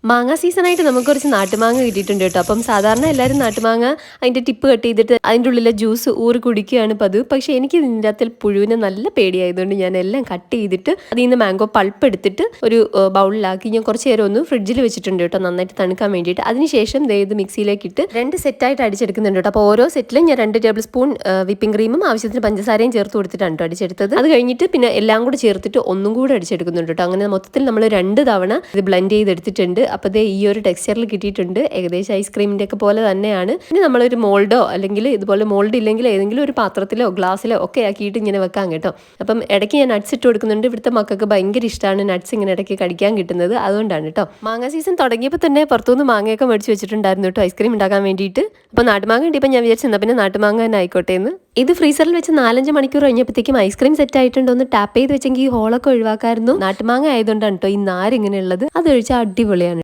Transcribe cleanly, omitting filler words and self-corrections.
മാങ്ങ സീസണായിട്ട് നമുക്ക് കുറച്ച് നാട്ടുമാങ്ങ കിട്ടിയിട്ടുണ്ട് കേട്ടോ. അപ്പം സാധാരണ എല്ലാവരും നാട്ടുമാങ്ങ അതിൻ്റെ ടിപ്പ് കട്ട് ചെയ്തിട്ട് അതിൻ്റെ ഉള്ളിലെ ജ്യൂസ് ഊറി കുടിക്കുകയാണ് പതിവ്. പക്ഷേ എനിക്ക് ഇതിൻ്റെ അകത്തിൽ പുഴുവിനെ നല്ല പേടിയായതുകൊണ്ട് ഞാൻ എല്ലാം കട്ട് ചെയ്തിട്ട് അതിൽ നിന്ന് മാംഗോ പൾപ്പ് എടുത്തിട്ട് ഒരു ബൗളിലാക്കി ഞാൻ കുറച്ച് നേരം ഒന്ന് ഫ്രിഡ്ജിൽ വെച്ചിട്ടുണ്ട് കേട്ടോ, നന്നായിട്ട് തണുക്കാൻ വേണ്ടിയിട്ട്. അതിനുശേഷം ഇത് മിക്സിയിലേക്ക് ഇട്ട് 2 സെറ്റായിട്ട് അടിച്ചെടുക്കുന്നുണ്ട് കേട്ടോ. അപ്പോൾ ഓരോ സെറ്റിലും ഞാൻ 2 ടേബിൾ സ്പൂൺ വിപ്പിംഗ് ക്രീമും ആവശ്യത്തിന് പഞ്ചസാരയും ചേർത്ത് കൊടുത്തിട്ടാണ് കേട്ടോ അടിച്ചെടുത്തത്. അത് കഴിഞ്ഞിട്ട് പിന്നെ എല്ലാം കൂടെ ചേർത്തിട്ട് ഒന്നും കൂടെ അടിച്ചെടുക്കുന്നുണ്ട് കേട്ടോ. അങ്ങനെ മൊത്തത്തിൽ നമ്മൾ 2 തവണ ഇത് ബ്ലെൻഡ് ചെയ്തെടുത്തിട്ടുണ്ട്. അപ്പോൾ ദേ ഈ ഒരു ടെക്സ്ചറിൽ കിട്ടിയിട്ടുണ്ട്. ഏകദേശം ഐസ്ക്രീമിൻ്റെ ഒക്കെ പോലെ തന്നെയാണ്. ഇനി നമ്മളൊരു മോൾഡോ അല്ലെങ്കിൽ ഇതുപോലെ മോൾഡ് ഇല്ലെങ്കിൽ ഏതെങ്കിലും ഒരു പാത്രത്തിലോ ഗ്ലാസ്സിലോ ഒക്കെ ആക്കിയിട്ട് ഇങ്ങനെ വെക്കാം കേട്ടോ. അപ്പം ഇടയ്ക്ക് ഞാൻ നട്ട്സ് ഇട്ട് കൊടുക്കുന്നുണ്ട്. ഇവിടുത്തെ മക്കൾക്ക് ഭയങ്കര ഇഷ്ടമാണ് നട്ട്സ് ഇങ്ങനെ ഇടയ്ക്ക് കടിക്കാൻ കിട്ടുന്നത്, അതുകൊണ്ടാണ് കേട്ടോ. മാങ്ങ സീസൺ തുടങ്ങിയപ്പോൾ തന്നെ പുറത്തുനിന്ന് മാങ്ങയൊക്കെ മേടിച്ച് വെച്ചിട്ടുണ്ടായിരുന്നു കേട്ടോ ഐസ്ക്രീം ഉണ്ടാക്കാൻ വേണ്ടിയിട്ട്. അപ്പോൾ നാട്ടുമാങ്ങ കിട്ടിയപ്പോൾ ഞാൻ വിചാരിച്ചെന്നാൽ പിന്നെ നാട്ടുമാങ്ങ തന്നെ ആയിക്കോട്ടെ എന്ന്. ഇത് ഫ്രീസറിൽ വെച്ച് 4-5 മണിക്കൂർ കഴിഞ്ഞപ്പോഴത്തേക്കും ഐസ്ക്രീം സെറ്റ് ആയിട്ടുണ്ടോ ഒന്ന് ടാപ്പ് ചെയ്ത് വെച്ചെങ്കിൽ ഈ ഹോളൊക്കെ ഒഴിവാക്കായിരുന്നു. നാട്ടുമാങ്ങ ആയതുകൊണ്ടാണ് കേട്ടോ ഈ നാരിങ്ങനെ ഉള്ളത്. അത് ഒഴിച്ചാൽ അടിപൊളിയാണ്.